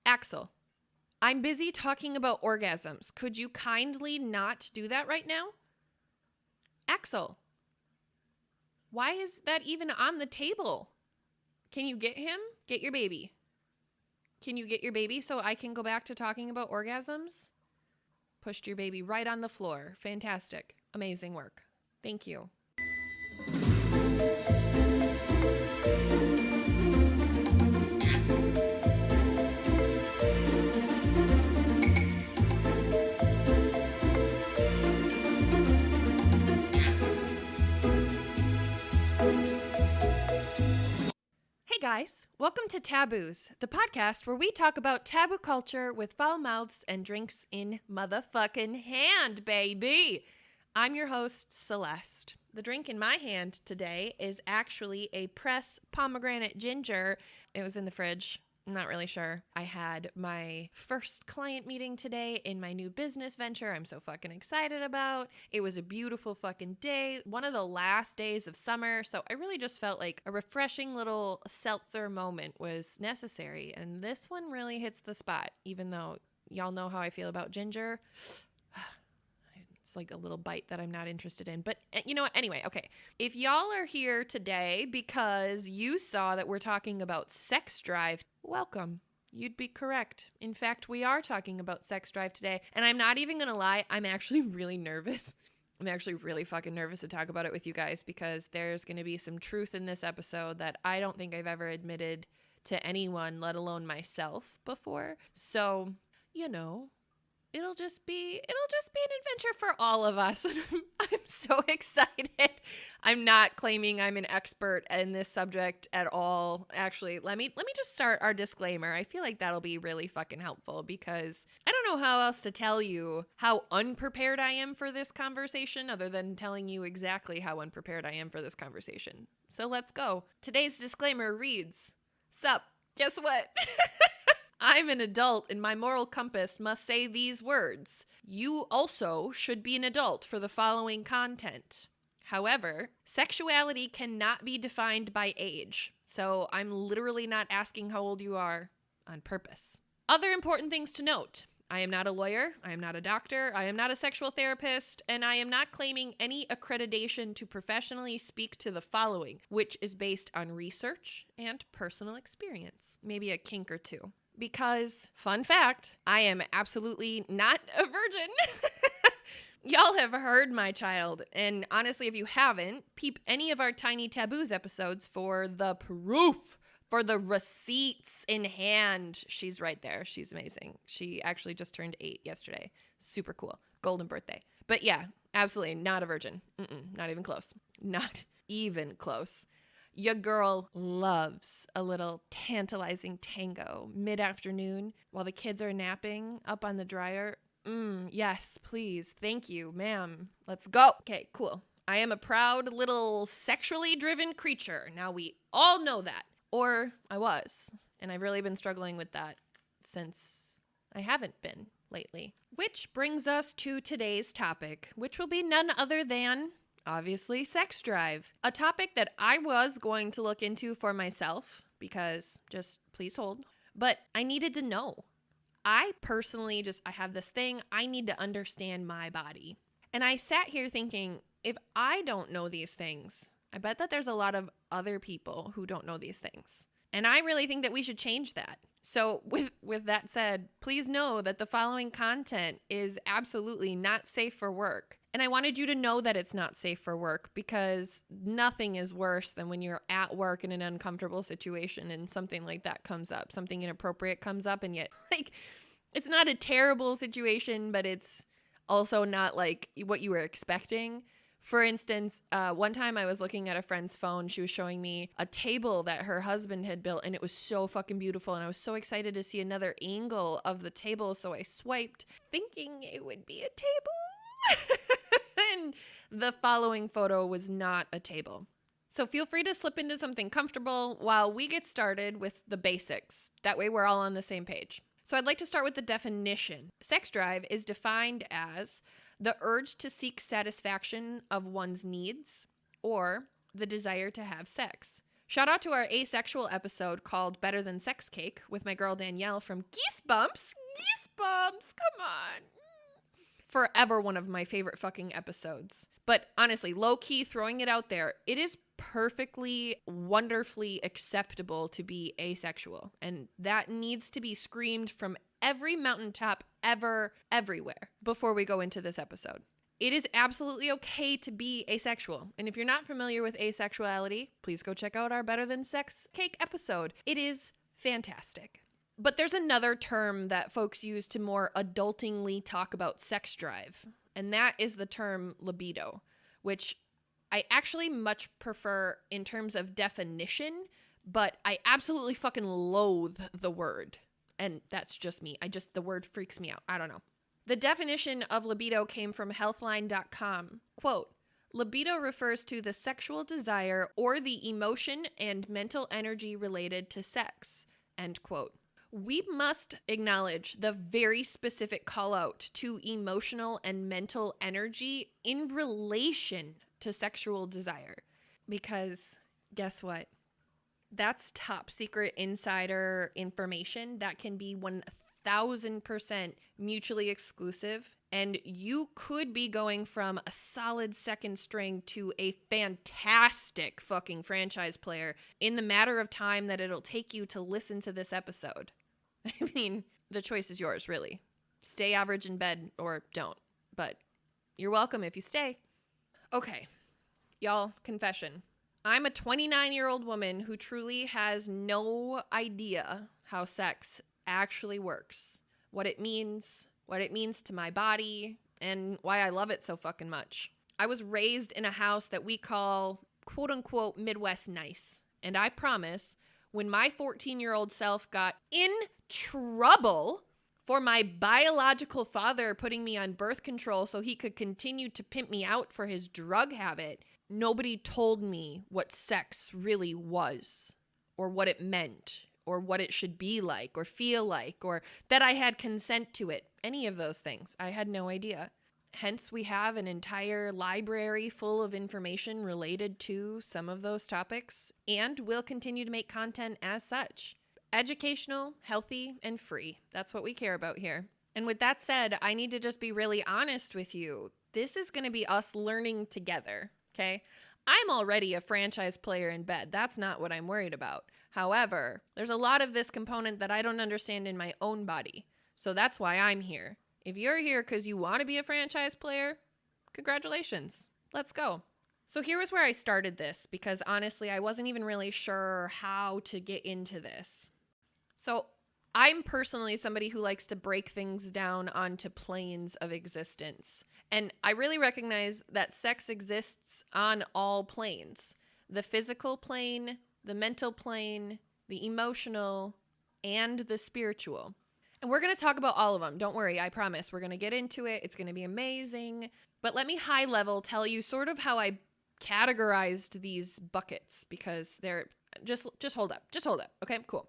Axel, I'm busy talking about orgasms. Could you kindly not do that right now? Axel, why is that even on the table? Can you get him? Get your baby. Can you get your baby so I can go back to talking about orgasms? Pushed your baby right on the floor. Fantastic. Amazing work. Thank you. Hey guys, welcome to Taboos, the podcast where we talk about taboo culture with foul mouths and drinks in motherfucking hand, baby. I'm your host, Celeste. The drink in my hand today is actually a press pomegranate ginger. It was in the fridge. I'm not really sure. I had my first client meeting today in my new business venture I'm so fucking excited about. It was a beautiful fucking day. One of the last days of summer. So I really just felt like a refreshing little seltzer moment was necessary. And this one really hits the spot, even though y'all know how I feel about ginger. It's like a little bite that I'm not interested in. But you know what? Anyway, okay. If y'all are here today because you saw that we're talking about sex drive, welcome. You'd be correct. In fact, we are talking about sex drive today. And I'm not even going to lie, I'm actually really nervous. I'm actually really fucking nervous to talk about it with you guys because there's going to be some truth in this episode that I don't think I've ever admitted to anyone, let alone myself, before. So, you know, It'll just be an adventure for all of us. I'm so excited. I'm not claiming I'm an expert in this subject at all. Actually, let me just start our disclaimer. I feel like that'll be really fucking helpful because I don't know how else to tell you how unprepared I am for this conversation other than telling you exactly how unprepared I am for this conversation. So let's go. Today's disclaimer reads, "Sup, guess what?" I'm an adult and my moral compass must say these words. You also should be an adult for the following content. However, sexuality cannot be defined by age. So I'm literally not asking how old you are on purpose. Other important things to note. I am not a lawyer, I am not a doctor, I am not a sexual therapist, and I am not claiming any accreditation to professionally speak to the following, which is based on research and personal experience. Maybe a kink or two. Because, fun fact, I am absolutely not a virgin. Y'all have heard my child, and honestly, if you haven't, peep any of our Tiny Taboos episodes for the proof, for the receipts in hand. She's right there. She's amazing. She actually just turned 8 yesterday. Super cool. Golden birthday. But yeah, absolutely not a virgin. Not even close. Not even close. Your girl loves a little tantalizing tango mid-afternoon while the kids are napping up on the dryer. Yes, please. Thank you, ma'am. Let's go. Okay, cool. I am a proud little sexually driven creature. Now we all know that. Or I was. And I've really been struggling with that since I haven't been lately. Which brings us to today's topic, which will be none other than, obviously, sex drive. A topic that I was going to look into for myself because just please hold. But I needed to know. I personally I have this thing. I need to understand my body. And I sat here thinking, if I don't know these things, I bet that there's a lot of other people who don't know these things. And I really think that we should change that. So with that said, please know that the following content is absolutely not safe for work. And I wanted you to know that it's not safe for work because nothing is worse than when you're at work in an uncomfortable situation and something like that comes up, something inappropriate comes up, and yet, like, it's not a terrible situation, but it's also not like what you were expecting. For instance, one time I was looking at a friend's phone. She was showing me a table that her husband had built, and it was so fucking beautiful. And I was so excited to see another angle of the table. So I swiped thinking it would be a table. And the following photo was not a table. So feel free to slip into something comfortable while we get started with the basics. That way we're all on the same page. So I'd like to start with the definition. Sex drive is defined as the urge to seek satisfaction of one's needs or the desire to have sex. Shout out to our asexual episode called Better Than Sex Cake with my girl Danielle from Geesebumps. Geesebumps, come on. Forever one of my favorite fucking episodes. But honestly, low-key throwing it out there, it is perfectly, wonderfully acceptable to be asexual. And that needs to be screamed from every mountaintop ever, everywhere before we go into this episode. It is absolutely okay to be asexual. And if you're not familiar with asexuality, please go check out our Better Than Sex Cake episode. It is fantastic. But there's another term that folks use to more adultingly talk about sex drive, and that is the term libido, which I actually much prefer in terms of definition, but I absolutely fucking loathe the word. And that's just me. The word freaks me out. I don't know. The definition of libido came from healthline.com. Quote, libido refers to the sexual desire or the emotion and mental energy related to sex. End quote. We must acknowledge the very specific call out to emotional and mental energy in relation to sexual desire. Because guess what? That's top secret insider information that can be 1000% mutually exclusive. And you could be going from a solid second string to a fantastic fucking franchise player in the matter of time that it'll take you to listen to this episode. I mean, the choice is yours, really. Stay average in bed or don't. But you're welcome if you stay. Okay, y'all, confession. I'm a 29-year-old woman who truly has no idea how sex actually works, what it means to my body, and why I love it so fucking much. I was raised in a house that we call, quote unquote, Midwest nice. And I promise, when my 14-year-old self got in trouble for my biological father putting me on birth control so he could continue to pimp me out for his drug habit, nobody told me what sex really was, or what it meant, or what it should be like, or feel like, or that I had consent to it. Any of those things. I had no idea. Hence, we have an entire library full of information related to some of those topics, and we'll continue to make content as such. Educational, healthy, and free. That's what we care about here. And with that said, I need to just be really honest with you. This is going to be us learning together, okay? I'm already a franchise player in bed. That's not what I'm worried about. However, there's a lot of this component that I don't understand in my own body. So that's why I'm here. If you're here because you want to be a franchise player, congratulations. Let's go. So here was where I started this, because honestly, I wasn't even really sure how to get into this. So I'm personally somebody who likes to break things down onto planes of existence. And I really recognize that sex exists on all planes. The physical plane, the mental plane, the emotional, and the spiritual. And we're going to talk about all of them. Don't worry, I promise. We're going to get into it. It's going to be amazing. But let me high level tell you sort of how I categorized these buckets, because they're just hold up. Just hold up. Okay, cool.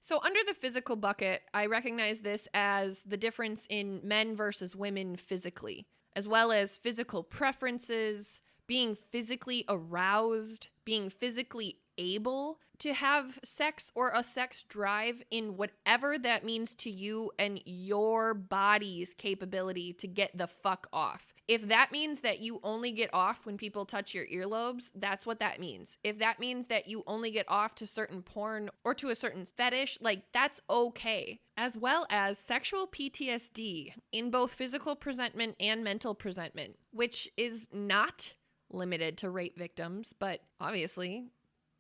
So under the physical bucket, I recognize this as the difference in men versus women physically, as well as physical preferences, being physically aroused, being physically able to have sex or a sex drive in whatever that means to you and your body's capability to get the fuck off. If that means that you only get off when people touch your earlobes, that's what that means. If that means that you only get off to certain porn or to a certain fetish, like, that's okay. As well as sexual PTSD in both physical presentment and mental presentment, which is not limited to rape victims, but obviously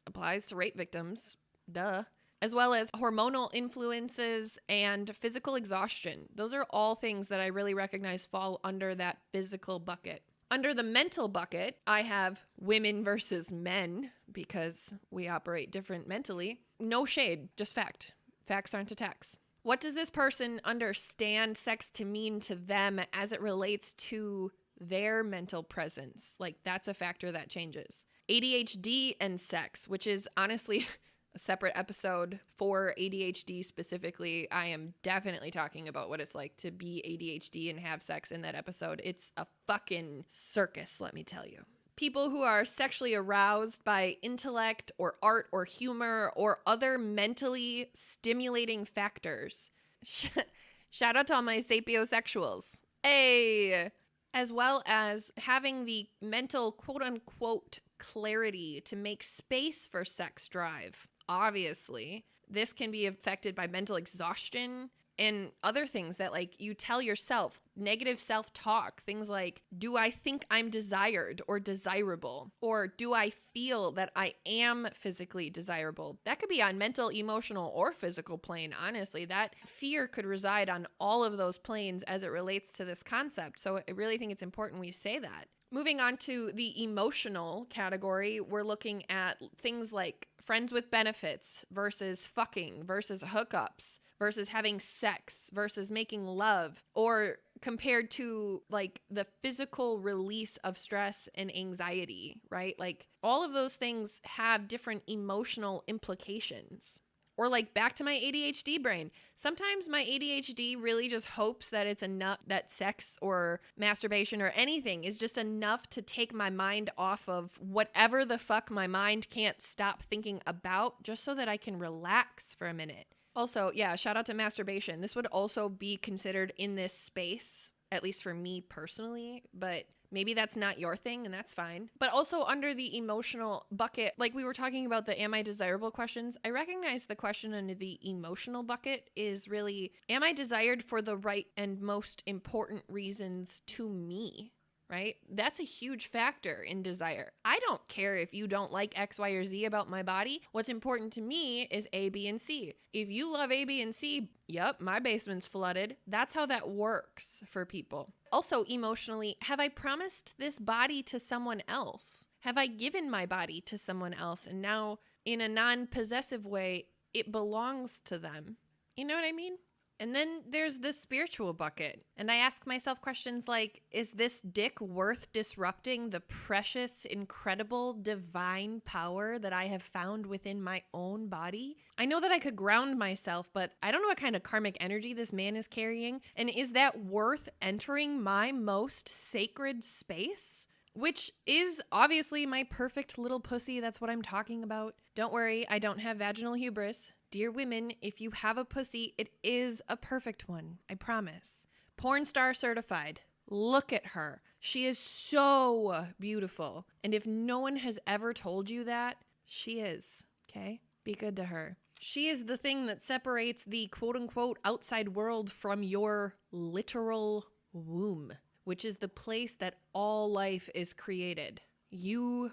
applies to rape victims, duh. As well as hormonal influences and physical exhaustion. Those are all things that I really recognize fall under that physical bucket. Under the mental bucket, I have women versus men, because we operate different mentally. No shade, just fact. Facts aren't attacks. What does this person understand sex to mean to them as it relates to their mental presence? Like, that's a factor that changes. ADHD and sex, which is honestly a separate episode for ADHD specifically. I am definitely talking about what it's like to be ADHD and have sex in that episode. It's a fucking circus, let me tell you. people who are sexually aroused by intellect or art or humor or other mentally stimulating factors. Shout out to all my sapiosexuals. Hey! As well as having the mental quote-unquote clarity to make space for sex drive. Obviously, this can be affected by mental exhaustion and other things that, like, you tell yourself, negative self-talk, things like, do I think I'm desired or desirable? Or do I feel that I am physically desirable? That could be on mental, emotional, or physical plane, honestly. That fear could reside on all of those planes as it relates to this concept. So I really think it's important we say that. Moving on to the emotional category, we're looking at things like friends with benefits versus fucking versus hookups versus having sex versus making love, or compared to like the physical release of stress and anxiety, right? Like all of those things have different emotional implications. Or like back to my ADHD brain. Sometimes my ADHD really just hopes that it's enough, that sex or masturbation or anything is just enough to take my mind off of whatever the fuck my mind can't stop thinking about, just so that I can relax for a minute. Also, yeah, shout out to masturbation. This would also be considered in this space, at least for me personally, but maybe that's not your thing, and that's fine. But also under the emotional bucket, like we were talking about the am I desirable questions, I recognize the question under the emotional bucket is really, am I desired for the right and most important reasons to me? Right? That's a huge factor in desire. I don't care if you don't like X, Y, or Z about my body. What's important to me is A, B, and C. If you love A, B, and C, yep, my basement's flooded. That's how that works for people. Also, emotionally, have I promised this body to someone else? Have I given my body to someone else? And now, in a non-possessive way, it belongs to them. You know what I mean? And then there's the spiritual bucket. And I ask myself questions like, is this dick worth disrupting the precious, incredible, divine power that I have found within my own body? I know that I could ground myself, but I don't know what kind of karmic energy this man is carrying. And is that worth entering my most sacred space? Which is obviously my perfect little pussy. That's what I'm talking about. Don't worry, I don't have vaginal hubris. Dear women, if you have a pussy, it is a perfect one. I promise. Porn star certified. Look at her. She is so beautiful. And if no one has ever told you that, she is. Okay? Be good to her. She is the thing that separates the quote-unquote outside world from your literal womb, which is the place that all life is created. You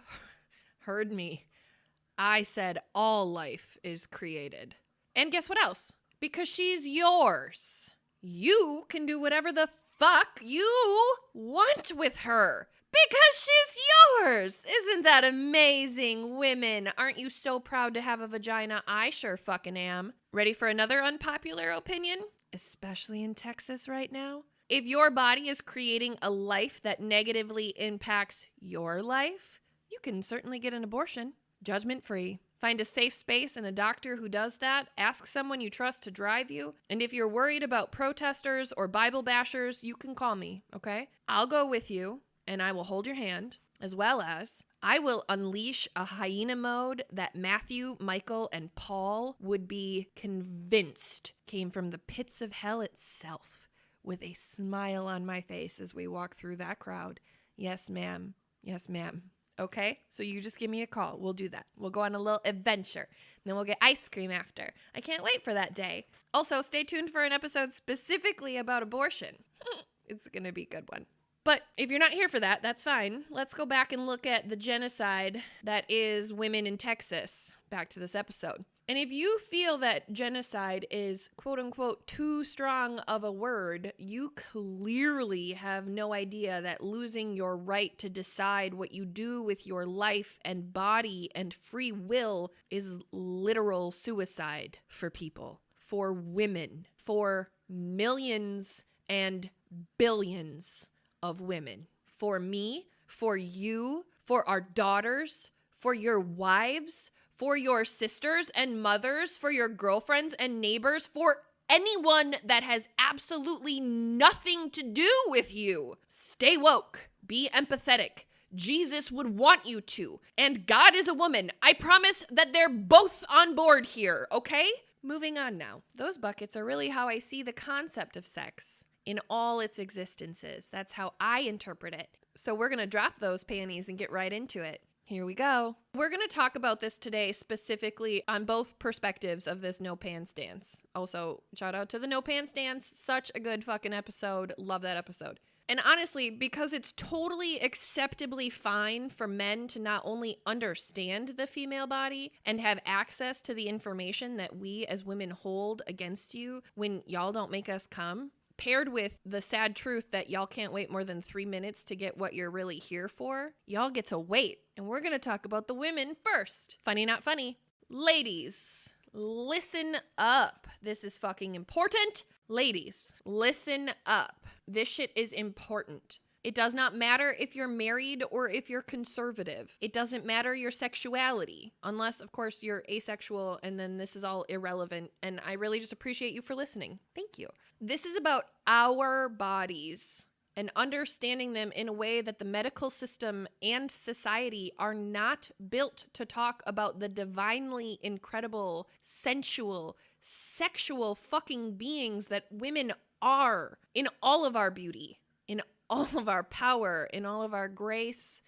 heard me. I said all life is created. And guess what else? Because she's yours. You can do whatever the fuck you want with her. Because she's yours. Isn't that amazing, women? Aren't you so proud to have a vagina? I sure fucking am. Ready for another unpopular opinion? Especially in Texas right now. If your body is creating a life that negatively impacts your life, you can certainly get an abortion. Judgment-free. Find a safe space and a doctor who does that. Ask someone you trust to drive you. And if you're worried about protesters or Bible bashers, you can call me, okay? I'll go with you, and I will hold your hand, as well as I will unleash a hyena mode that Matthew, Michael, and Paul would be convinced came from the pits of hell itself, with a smile on my face as we walk through that crowd. Yes, ma'am. Yes, ma'am. Okay, so you just give me a call. We'll do that. We'll go on a little adventure. And then we'll get ice cream after. I can't wait for that day. Also, stay tuned for an episode specifically about abortion. It's going to be a good one. But if you're not here for that, that's fine. Let's go back and look at the genocide that is women in Texas. Back to this episode. And if you feel that genocide is quote unquote too strong of a word, you clearly have no idea that losing your right to decide what you do with your life and body and free will is literal suicide for people, for women, for millions and billions of women, for me, for you, for our daughters, for your wives, for your sisters and mothers, for your girlfriends and neighbors, for anyone that has absolutely nothing to do with you. Stay woke. Be empathetic. Jesus would want you to. And God is a woman. I promise that they're both on board here, okay? Moving on now. Those buckets are really how I see the concept of sex in all its existences. That's how I interpret it. So we're going to drop those panties and get right into it. Here we go. We're going to talk about this today specifically on both perspectives of this no pants stance. Also, shout out to the no pants stance. Such a good fucking episode. Love that episode. And honestly, because it's totally acceptably fine for men to not only understand the female body and have access to the information that we as women hold against you when y'all don't make us come, paired with the sad truth that y'all can't wait more than 3 minutes to get what you're really here for, y'all get to wait. And we're going to talk about the women first. Funny, not funny. Ladies, listen up. This is fucking important. Ladies, listen up. This shit is important. It does not matter if you're married or if you're conservative. It doesn't matter your sexuality, unless, of course, you're asexual, and then this is all irrelevant. And I really just appreciate you for listening. Thank you. This is about our bodies and understanding them in a way that the medical system and society are not built to talk about the divinely incredible, sensual, sexual fucking beings that women are in all of our beauty, in all of our power, in all of our grace,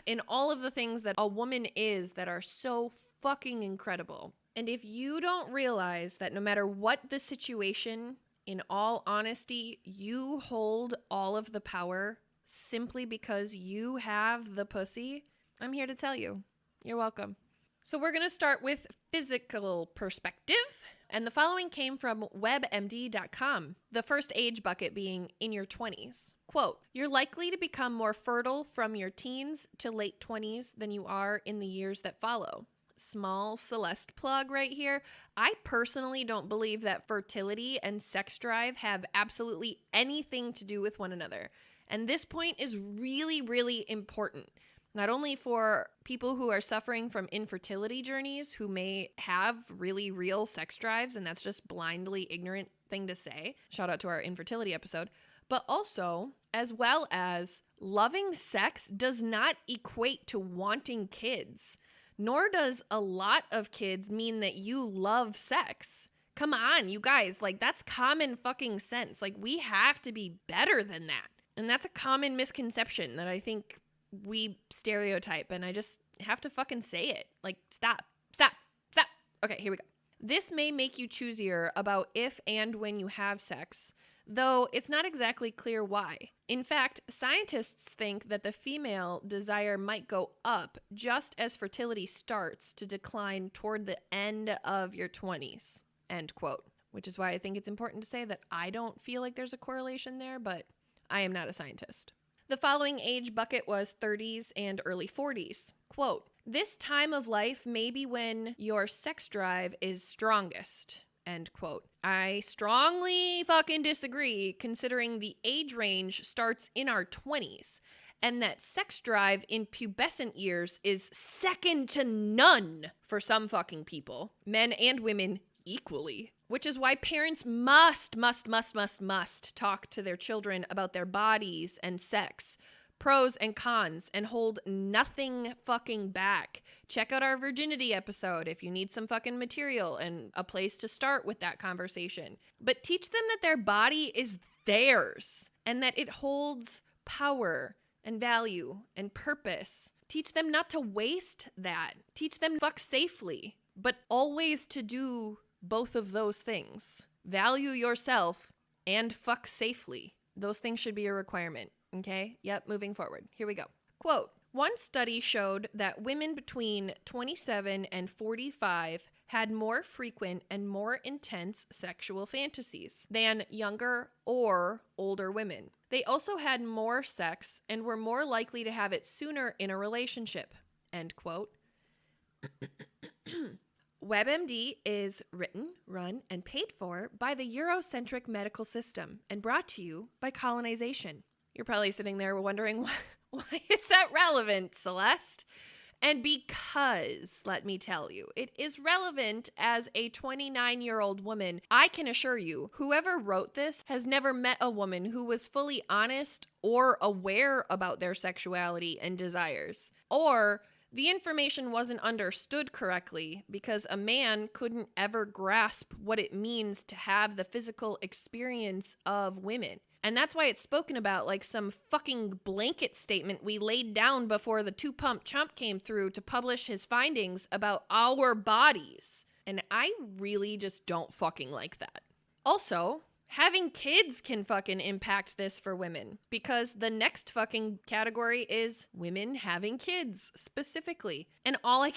in all of the things that a woman is that are so fucking incredible. And if you don't realize that no matter what the situation, in all honesty, you hold all of the power simply because you have the pussy, I'm here to tell you. You're welcome. So we're going to start with physical perspective. And the following came from webmd.com, the first age bucket being in your 20s. Quote, you're likely to become more fertile from your teens to late 20s than you are in the years that follow. Small Celeste plug right here. I personally don't believe that fertility and sex drive have absolutely anything to do with one another. And this point is really, really important. Not only for people who are suffering from infertility journeys, who may have really real sex drives, and that's just blindly ignorant thing to say. Shout out to our infertility episode. But also, as well as loving sex does not equate to wanting kids. Nor does a lot of kids mean that you love sex. Come on, you guys, like that's common fucking sense. Like we have to be better than that. And that's a common misconception that I think we stereotype, and I just have to fucking say it. Like, stop. Okay, here we go. This may make you choosier about if and when you have sex, though it's not exactly clear why. In fact, scientists think that the female desire might go up just as fertility starts to decline toward the end of your 20s, end quote. Which is why I think it's important to say that I don't feel like there's a correlation there, but I am not a scientist. The following age bucket was 30s and early 40s. Quote, this time of life may be when your sex drive is strongest, end quote. I strongly fucking disagree, considering the age range starts in our 20s, and that sex drive in pubescent years is second to none for some fucking people, men and women equally. Which is why parents must talk to their children about their bodies and sex, pros and cons, and hold nothing fucking back. Check out our virginity episode if you need some fucking material and a place to start with that conversation. But teach them that their body is theirs and that it holds power and value and purpose. Teach them not to waste that. Teach them to fuck safely, but always to do both of those things. Value yourself and fuck safely. Those things should be a requirement, okay? Yep, moving forward. Here we go. Quote, one study showed that women between 27 and 45 had more frequent and more intense sexual fantasies than younger or older women. They also had more sex and were more likely to have it sooner in a relationship, end quote. WebMD is written, run, and paid for by the Eurocentric medical system and brought to you by colonization. You're probably sitting there wondering, why is that relevant, Celeste? And because, let me tell you, it is relevant as a 29-year-old woman, I can assure you, whoever wrote this has never met a woman who was fully honest or aware about their sexuality and desires. Or the information wasn't understood correctly because a man couldn't ever grasp what it means to have the physical experience of women. And that's why it's spoken about like some fucking blanket statement we laid down before the two-pump chump came through to publish his findings about our bodies. And I really just don't fucking like that. Also, having kids can fucking impact this for women because the next fucking category is women having kids specifically. And all I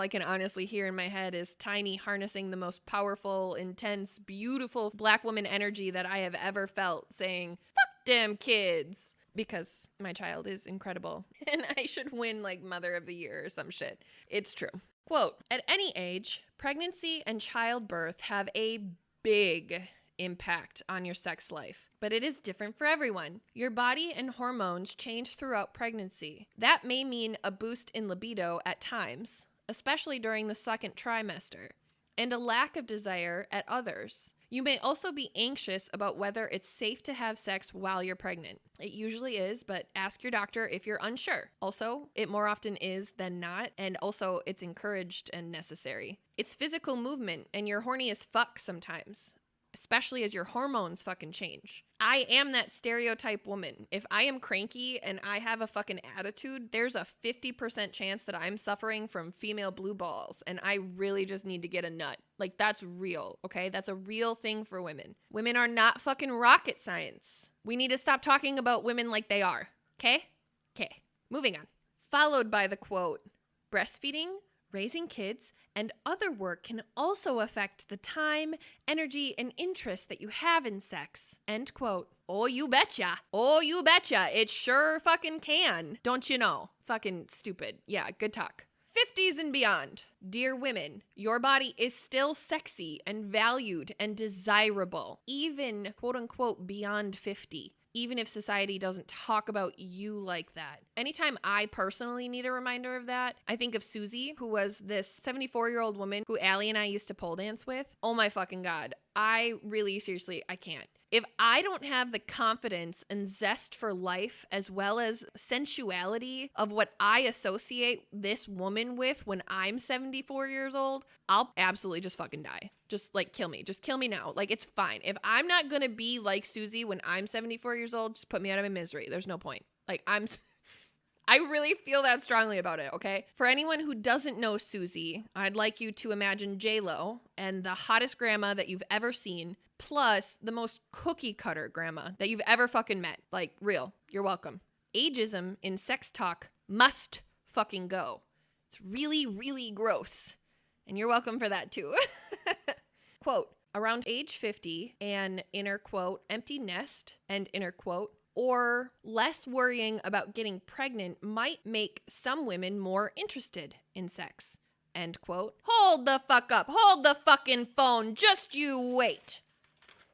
can honestly hear in my head is Tiny harnessing the most powerful, intense, beautiful black woman energy that I have ever felt, saying, "Fuck them kids," because my child is incredible and I should win like Mother of the Year or some shit. It's true. Quote, "At any age, pregnancy and childbirth have a big impact on your sex life, but it is different for everyone. Your body and hormones change throughout pregnancy. That may mean a boost in libido at times, especially during the second trimester, and a lack of desire at others. You may also be anxious about whether it's safe to have sex while you're pregnant. It usually is, but ask your doctor if you're unsure. Also, it more often is than not, and also it's encouraged and necessary. It's physical movement, and you're horny as fuck sometimes, especially as your hormones fucking change. I am that stereotype woman. If I am cranky and I have a fucking attitude, there's a 50% chance that I'm suffering from female blue balls and I really just need to get a nut. Like, that's real, okay? That's a real thing for women. Women are not fucking rocket science. We need to stop talking about women like they are, okay? Okay, moving on. Followed by the quote, "Breastfeeding, raising kids, and other work can also affect the time, energy, and interest that you have in sex." End quote. Oh, you betcha. Oh, you betcha. It sure fucking can. Don't you know? Fucking stupid. Yeah, good talk. 50s and beyond. Dear women, your body is still sexy and valued and desirable, even quote unquote beyond 50. Even if society doesn't talk about you like that. Anytime I personally need a reminder of that, I think of Susie, who was this 74-year-old woman who Allie and I used to pole dance with. Oh my fucking God. I really, seriously, I can't. If I don't have the confidence and zest for life as well as sensuality of what I associate this woman with when I'm 74 years old, I'll absolutely just fucking die. Just like kill me. Just kill me now. Like, it's fine. If I'm not gonna be like Susie when I'm 74 years old, just put me out of my misery. There's no point. Like, I really feel that strongly about it, okay? For anyone who doesn't know Susie, I'd like you to imagine J-Lo and the hottest grandma that you've ever seen, plus the most cookie cutter grandma that you've ever fucking met. Like, real. You're welcome. Ageism in sex talk must fucking go. It's really, really gross. And you're welcome for that too. Quote, "Around age 50, an inner quote, empty nest, and inner quote, or less worrying about getting pregnant might make some women more interested in sex." End quote. Hold the fuck up. Hold the fucking phone. Just you wait.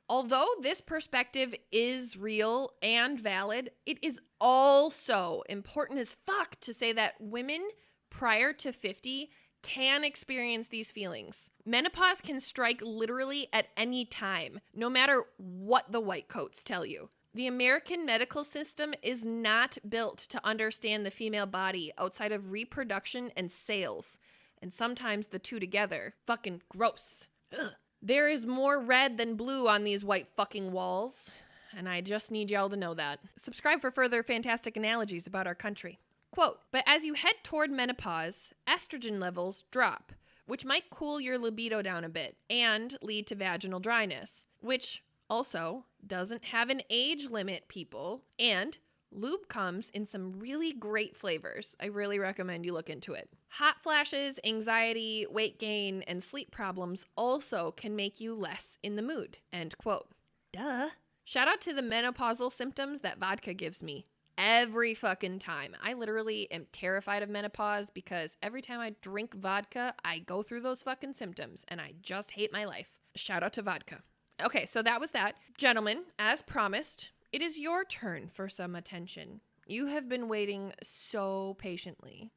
Although this perspective is real and valid, it is also important as fuck to say that women prior to 50 can experience these feelings. Menopause can strike literally at any time, no matter what the white coats tell you. The American medical system is not built to understand the female body outside of reproduction and sales, and sometimes the two together. Fucking gross. Ugh. There is more red than blue on these white fucking walls, and I just need y'all to know that. Subscribe for further fantastic analogies about our country. Quote, "But as you head toward menopause, estrogen levels drop, which might cool your libido down a bit and lead to vaginal dryness, which also doesn't have an age limit, people, and lube comes in some really great flavors. I really recommend you look into it. Hot flashes, anxiety, weight gain, and sleep problems also can make you less in the mood." End quote. Duh. Shout out to the menopausal symptoms that vodka gives me. Every fucking time. I literally am terrified of menopause because every time I drink vodka, I go through those fucking symptoms and I just hate my life. Shout out to vodka. Okay, so that was that. Gentlemen, as promised, it is your turn for some attention. You have been waiting so patiently.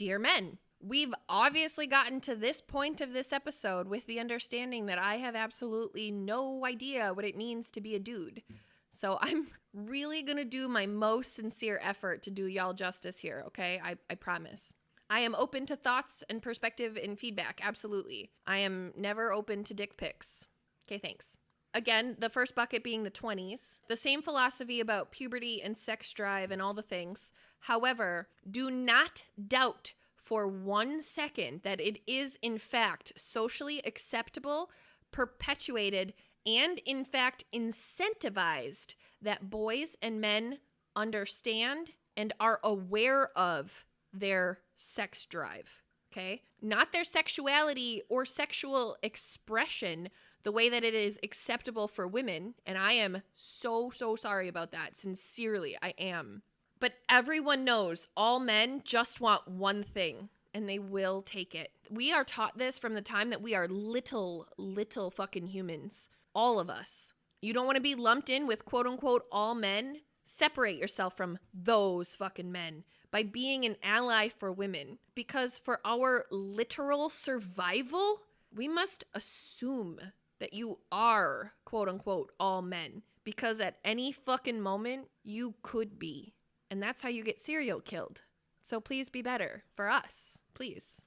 Dear men, we've obviously gotten to this point of this episode with the understanding that I have absolutely no idea what it means to be a dude. So I'm really going to do my most sincere effort to do y'all justice here, okay? I promise. I am open to thoughts and perspective and feedback, absolutely. I am never open to dick pics. Okay, thanks. Again, the first bucket being the 20s. The same philosophy about puberty and sex drive and all the things. However, do not doubt for 1 second that it is in fact socially acceptable, perpetuated, and in fact incentivized that boys and men understand and are aware of their sex drive, okay? Not their sexuality or sexual expression the way that it is acceptable for women, and I am so sorry about that. Sincerely, I am. But everyone knows all men just want one thing, and they will take it. We are taught this from the time that we are little fucking humans. All of us. You don't want to be lumped in with quote unquote all men? Separate yourself from those fucking men by being an ally for women. Because for our literal survival, we must assume that you are quote unquote all men. Because at any fucking moment, you could be. And that's how you get serial killed. So please be better for us. Please.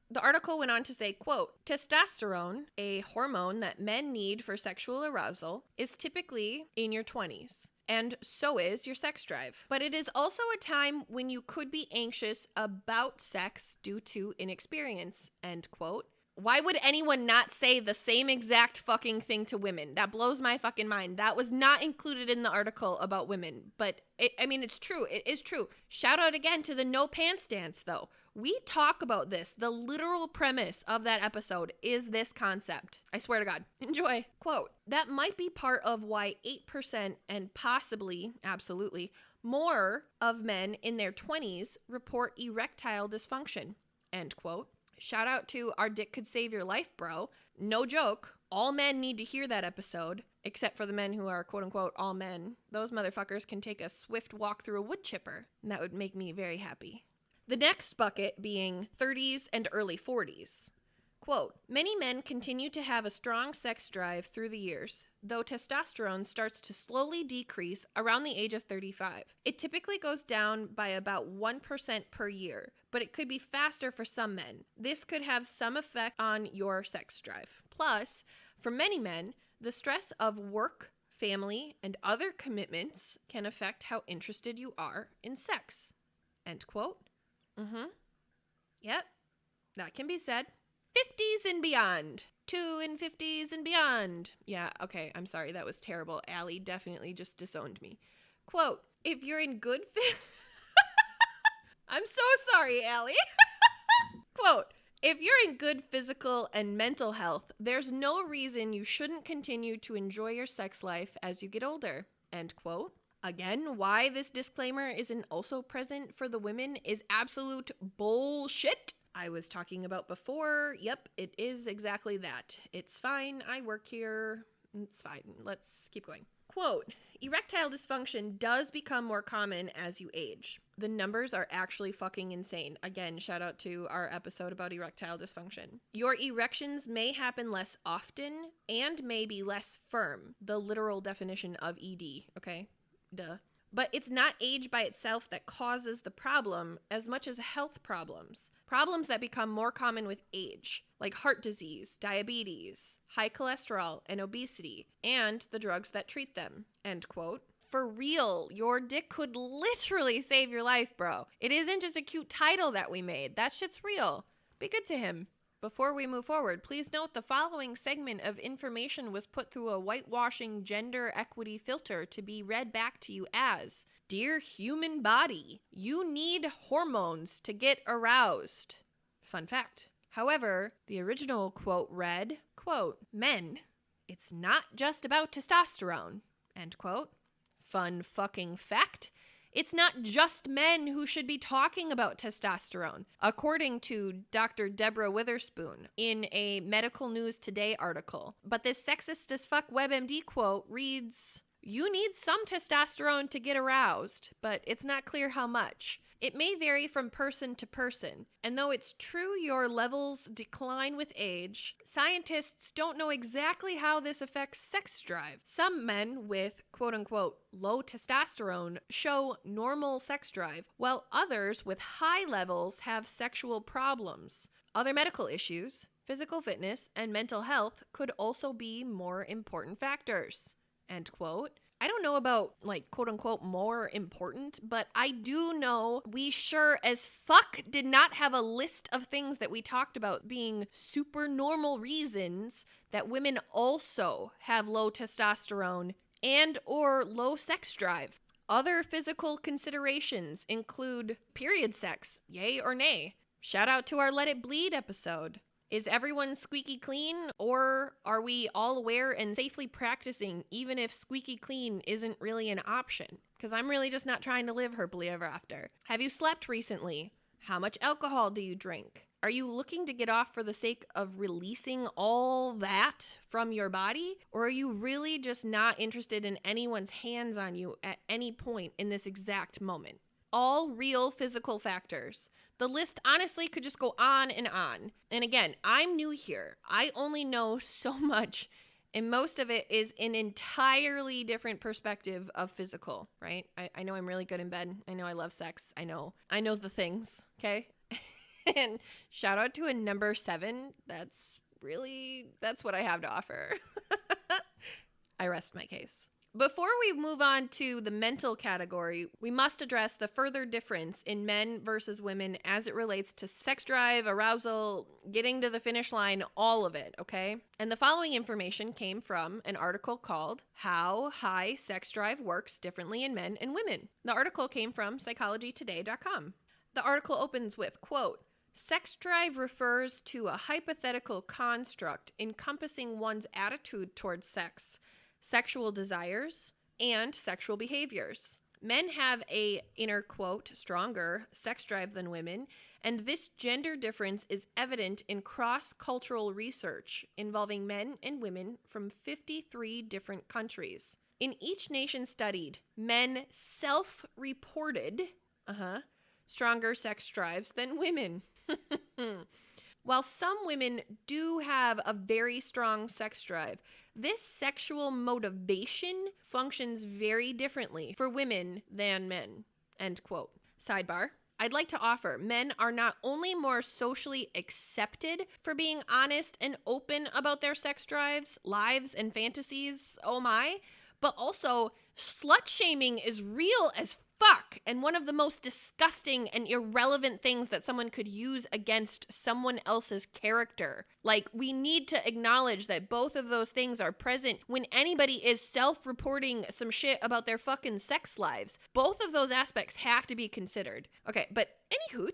The article went on to say, quote, testosterone, a hormone that men need for sexual arousal, is typically in your 20s. And so is your sex drive. But it is also a time when you could be anxious about sex due to inexperience, end quote. Why would anyone not say the same exact fucking thing to women? That blows my fucking mind. That was not included in the article about women. But, it's true. It is true. Shout out again to the no pants dance, though. We talk about this. The literal premise of that episode is this concept. I swear to God. Enjoy. Quote, that might be part of why 8% and possibly, absolutely, more of men in their 20s report erectile dysfunction, end quote. Shout out to Our Dick Could Save Your Life, bro. No joke. All men need to hear that episode, except for the men who are quote-unquote all men. Those motherfuckers can take a swift walk through a wood chipper, and that would make me very happy. The next bucket being 30s and early 40s. Quote, many men continue to have a strong sex drive through the years, though testosterone starts to slowly decrease around the age of 35. It typically goes down by about 1% per year, but it could be faster for some men. This could have some effect on your sex drive. Plus, for many men, the stress of work, family, and other commitments can affect how interested you are in sex. End quote. Yep, that can be said. 50s and beyond. 2 and 50s and beyond. Yeah, okay, I'm sorry, that was terrible. Allie definitely just disowned me. Quote, if you're in good I'm so sorry, Allie. Quote, if you're in good physical and mental health, there's no reason you shouldn't continue to enjoy your sex life as you get older. End quote. Again, why this disclaimer isn't also present for the women is absolute bullshit. I was talking about before. Yep, it is exactly that. It's fine. I work here. It's fine. Let's keep going. Quote, erectile dysfunction does become more common as you age. The numbers are actually fucking insane. Again, shout out to our episode about erectile dysfunction. Your erections may happen less often and may be less firm. The literal definition of ED, okay? Duh. But it's not age by itself that causes the problem as much as health problems. Problems that become more common with age, like heart disease, diabetes, high cholesterol, and obesity, and the drugs that treat them. End quote. For real, your dick could literally save your life, bro. It isn't just a cute title that we made. That shit's real. Be good to him. Before we move forward, please note the following segment of information was put through a whitewashing gender equity filter to be read back to you as, Dear human body, you need hormones to get aroused. Fun fact. However, the original quote read, quote, men, it's not just about testosterone, end quote. Fun fucking fact. It's not just men who should be talking about testosterone, according to Dr. Deborah Witherspoon in a Medical News Today article. But this sexist as fuck WebMD quote reads, you need some testosterone to get aroused, but it's not clear how much. It may vary from person to person, and though it's true your levels decline with age, scientists don't know exactly how this affects sex drive. Some men with quote-unquote low testosterone show normal sex drive, while others with high levels have sexual problems. Other medical issues, physical fitness, and mental health could also be more important factors. End quote. I don't know about, like, quote-unquote more important, but I do know we sure as fuck did not have a list of things that we talked about being super normal reasons that women also have low testosterone and or low sex drive. Other physical considerations include period sex, yay or nay. Shout out to our Let It Bleed episode. Is everyone squeaky clean, or are we all aware and safely practicing even if squeaky clean isn't really an option? Because I'm really just not trying to live happily ever after. Have you slept recently? How much alcohol do you drink? Are you looking to get off for the sake of releasing all that from your body? Or are you really just not interested in anyone's hands on you at any point in this exact moment? All real physical factors. The list honestly could just go on and on. And again, I'm new here. I only know so much, and most of it is an entirely different perspective of physical, right? I know I'm really good in bed. I know I love sex. I know the things, okay? And shout out to a number 7. That's what I have to offer. I rest my case. Before we move on to the mental category, we must address the further difference in men versus women as it relates to sex drive, arousal, getting to the finish line, all of it, okay? And the following information came from an article called How High Sex Drive Works Differently in Men and Women. The article came from psychologytoday.com. The article opens with, quote, sex drive refers to a hypothetical construct encompassing one's attitude towards sex, sexual desires, and sexual behaviors. Men have a, inner quote, stronger sex drive than women, and this gender difference is evident in cross-cultural research involving men and women from 53 different countries. In each nation studied, men self-reported, stronger sex drives than women. While some women do have a very strong sex drive, this sexual motivation functions very differently for women than men. End quote. Sidebar. I'd like to offer men are not only more socially accepted for being honest and open about their sex drives, lives, and fantasies, oh my, but also slut shaming is real as fuck and one of the most disgusting and irrelevant things that someone could use against someone else's character. Like, we need to acknowledge that both of those things are present when anybody is self-reporting some shit about their fucking sex lives. Both of those aspects have to be considered. Okay, but anywho,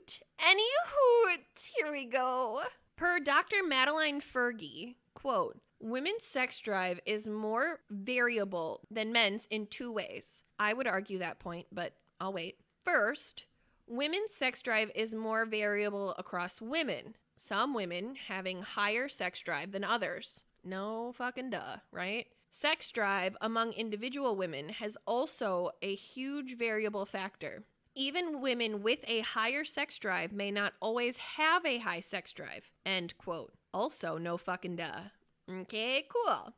here we go. Per Dr. Madeline Fergie, quote, women's sex drive is more variable than men's in 2 ways. I would argue that point, but I'll wait. First, women's sex drive is more variable across women. Some women having higher sex drive than others. No fucking duh, right? Sex drive among individual women has also a huge variable factor. Even women with a higher sex drive may not always have a high sex drive. End quote. Also, no fucking duh. Okay, cool.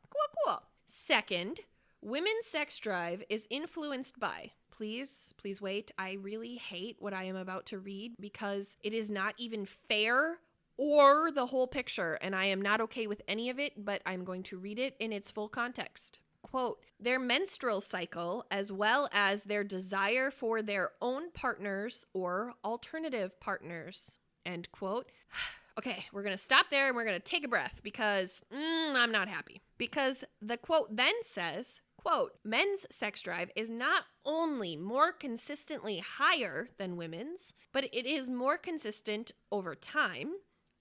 Second, women's sex drive is influenced by, please wait, I really hate what I am about to read because it is not even fair or the whole picture, and I am not okay with any of it, but I'm going to read it in its full context. Quote, their menstrual cycle as well as their desire for their own partners or alternative partners. End quote. Okay, we're going to stop there and we're going to take a breath because I'm not happy. Because the quote then says, quote, men's sex drive is not only more consistently higher than women's, but it is more consistent over time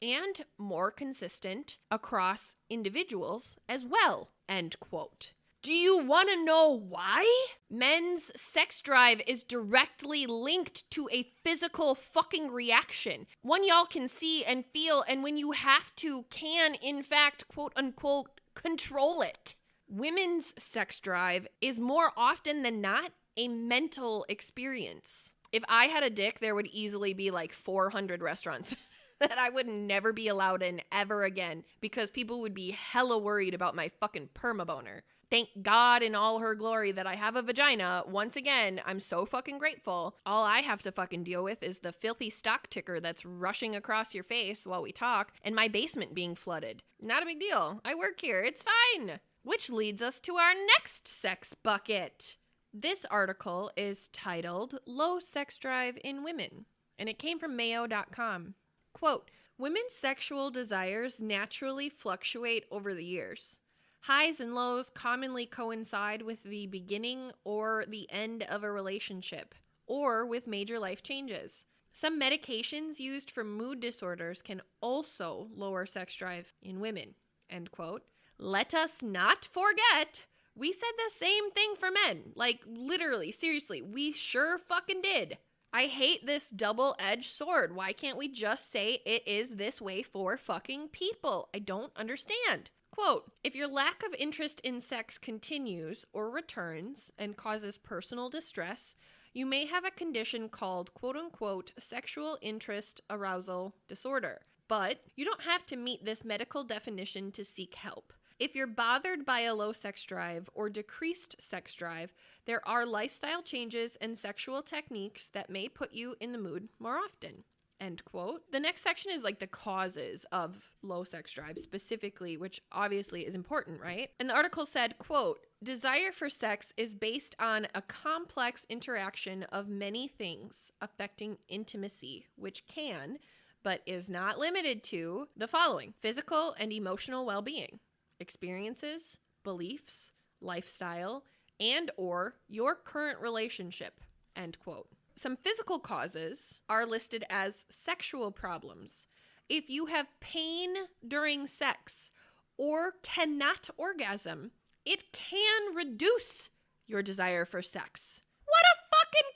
and more consistent across individuals as well, end quote. Do you want to know why? Men's sex drive is directly linked to a physical fucking reaction. One y'all can see and feel, and when you have to, can, in fact, quote unquote, control it. Women's sex drive is more often than not a mental experience. If I had a dick, there would easily be like 400 restaurants that I would never be allowed in ever again because people would be hella worried about my fucking permaboner. Thank God in all her glory that I have a vagina. Once again, I'm so fucking grateful. All I have to fucking deal with is the filthy stock ticker that's rushing across your face while we talk and my basement being flooded. Not a big deal. I work here. It's fine. Which leads us to our next sex bucket. This article is titled Low Sex Drive in Women, and it came from Mayo.com. Quote, women's sexual desires naturally fluctuate over the years. Highs and lows commonly coincide with the beginning or the end of a relationship, or with major life changes. Some medications used for mood disorders can also lower sex drive in women. End quote. Let us not forget, we said the same thing for men. Like, literally, seriously, we sure fucking did. I hate this double-edged sword. Why can't we just say it is this way for fucking people? I don't understand. Quote, if your lack of interest in sex continues or returns and causes personal distress, you may have a condition called, quote-unquote, sexual interest arousal disorder. But you don't have to meet this medical definition to seek help. If you're bothered by a low sex drive or decreased sex drive, there are lifestyle changes and sexual techniques that may put you in the mood more often. End quote. The next section is like the causes of low sex drive specifically, which obviously is important, right? And the article said, quote, desire for sex is based on a complex interaction of many things affecting intimacy, which can, but is not limited to, the following: physical and emotional well-being, experiences, beliefs, lifestyle, and or your current relationship, end quote. Some physical causes are listed as sexual problems. If you have pain during sex or cannot orgasm, it can reduce your desire for sex. What a fucking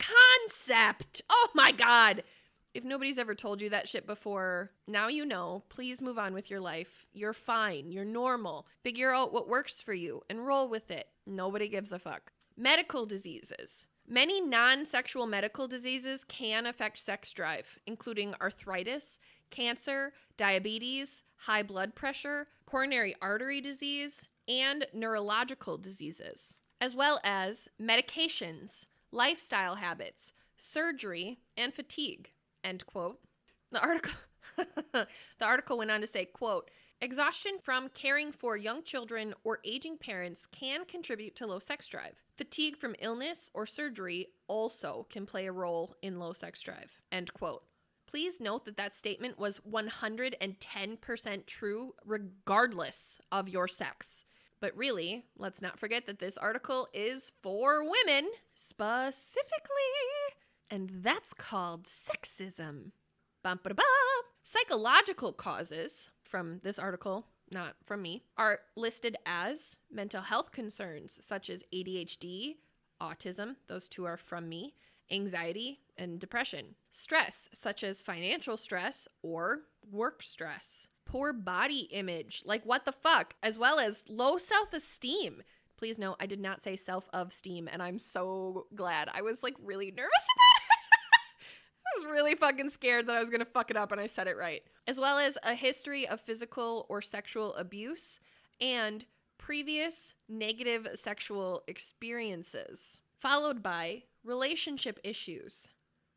concept! Oh my God! If nobody's ever told you that shit before, now you know. Please move on with your life. You're fine. You're normal. Figure out what works for you and roll with it. Nobody gives a fuck. Medical diseases. Many non-sexual medical diseases can affect sex drive, including arthritis, cancer, diabetes, high blood pressure, coronary artery disease, and neurological diseases, as well as medications, lifestyle habits, surgery, and fatigue, end quote. The article went on to say, quote, exhaustion from caring for young children or aging parents can contribute to low sex drive. Fatigue from illness or surgery also can play a role in low sex drive, end quote. Please note that that statement was 110% true regardless of your sex. But really, let's not forget that this article is for women specifically, and that's called sexism. Bum, ba, da, bum. Psychological causes from this article, not from me, are listed as mental health concerns such as ADHD, autism, those two are from me, anxiety, and depression. Stress, such as financial stress or work stress. Poor body image, like what the fuck, as well as low self-esteem. Please note, I did not say self-esteem, and I'm so glad. I was like really nervous about it. I was really fucking scared that I was gonna fuck it up, and I said it right. As well as a history of physical or sexual abuse and previous negative sexual experiences, followed by relationship issues.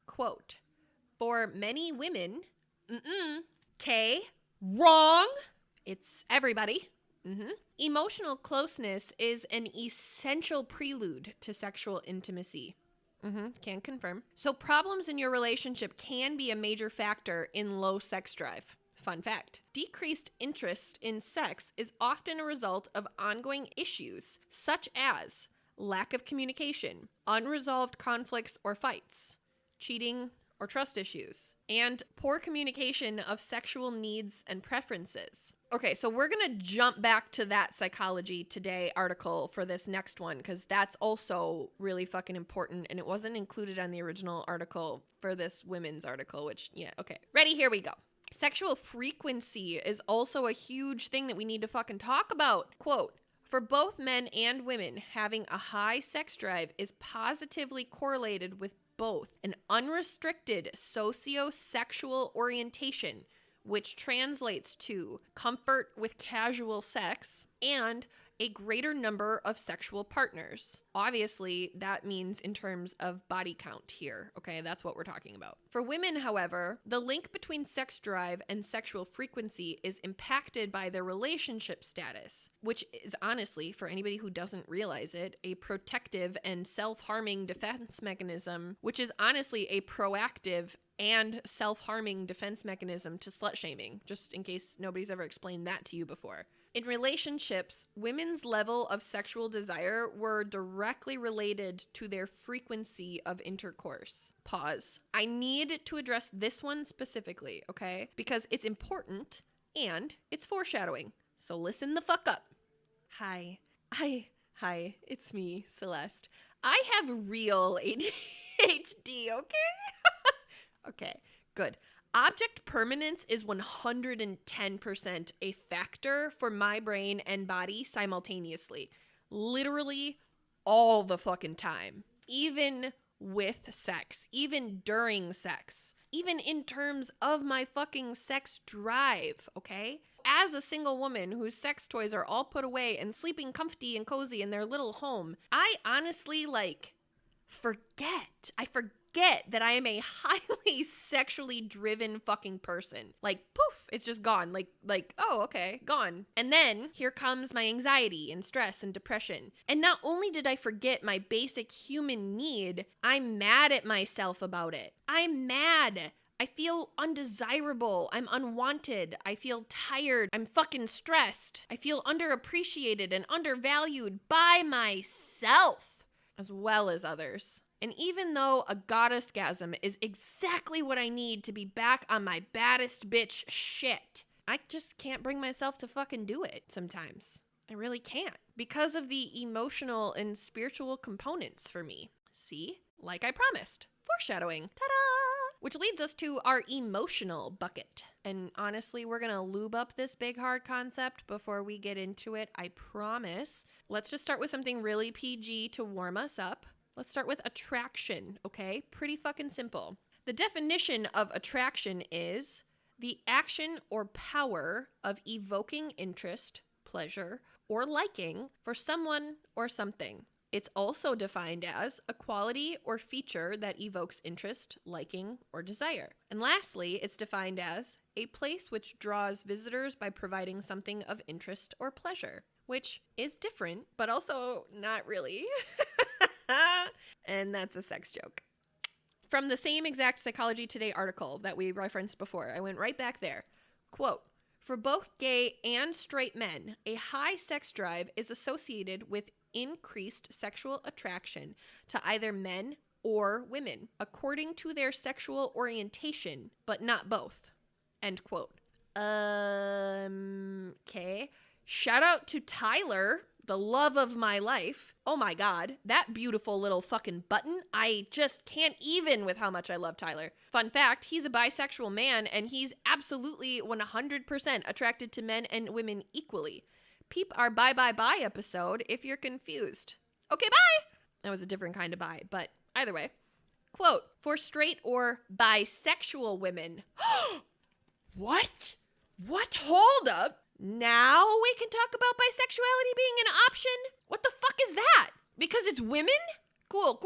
Quote, for many women, wrong. It's everybody. Emotional closeness is an essential prelude to sexual intimacy. Can confirm. So problems in your relationship can be a major factor in low sex drive. Fun fact. Decreased interest in sex is often a result of ongoing issues such as lack of communication, unresolved conflicts or fights, cheating or trust issues, and poor communication of sexual needs and preferences. Okay, so we're going to jump back to that Psychology Today article for this next one because that's also really fucking important and it wasn't included on the original article for this women's article, which, yeah, okay. Ready? Here we go. Sexual frequency is also a huge thing that we need to fucking talk about. Quote, for both men and women, having a high sex drive is positively correlated with both an unrestricted socio-sexual orientation, which translates to comfort with casual sex, and a greater number of sexual partners. Obviously, that means in terms of body count here, okay? That's what we're talking about. For women, however, the link between sex drive and sexual frequency is impacted by their relationship status, which is honestly, for anybody who doesn't realize it, a protective and self-harming defense mechanism, which is honestly a proactive and self-harming defense mechanism to slut shaming, just in case nobody's ever explained that to you before. In relationships, women's level of sexual desire were directly related to their frequency of intercourse. Pause. I need to address this one specifically, okay? Because it's important and it's foreshadowing. So listen the fuck up. Hi, it's me, Celeste. I have real ADHD, okay? Okay, good. Object permanence is 110% a factor for my brain and body simultaneously. Literally all the fucking time. Even with sex, even during sex, even in terms of my fucking sex drive, okay? As a single woman whose sex toys are all put away and sleeping comfy and cozy in their little home, I honestly, I forget that I am a highly sexually driven fucking person. Like, poof, it's just gone. Oh, okay, gone. And then here comes my anxiety and stress and depression. And not only did I forget my basic human need, I'm mad at myself about it. I'm mad. I feel undesirable. I'm unwanted. I feel tired. I'm fucking stressed. I feel underappreciated and undervalued by myself as well as others. And even though a goddessgasm is exactly what I need to be back on my baddest bitch shit, I just can't bring myself to fucking do it sometimes. I really can't. Because of the emotional and spiritual components for me. See? Like I promised. Foreshadowing. Ta-da! Which leads us to our emotional bucket. And honestly, we're going to lube up this big hard concept before we get into it. I promise. Let's just start with something really PG to warm us up. Let's start with attraction, okay? Pretty fucking simple. The definition of attraction is the action or power of evoking interest, pleasure, or liking for someone or something. It's also defined as a quality or feature that evokes interest, liking, or desire. And lastly, it's defined as a place which draws visitors by providing something of interest or pleasure, which is different, but also not really. And that's a sex joke. From the same exact Psychology Today article that we referenced before, I went right back there. Quote, for both gay and straight men, a high sex drive is associated with increased sexual attraction to either men or women, according to their sexual orientation, but not both. End quote. Okay. Shout out to Tyler, the love of my life. Oh my God, that beautiful little fucking button. I just can't even with how much I love Tyler. Fun fact, he's a bisexual man and he's absolutely 100% attracted to men and women equally. Peep our bye bye bye episode if you're confused. Okay, bye! That was a different kind of bye, but either way. Quote, for straight or bisexual women. What? Hold up. Now we can talk about bisexuality being an option? What the fuck is that? Because it's women? Cool.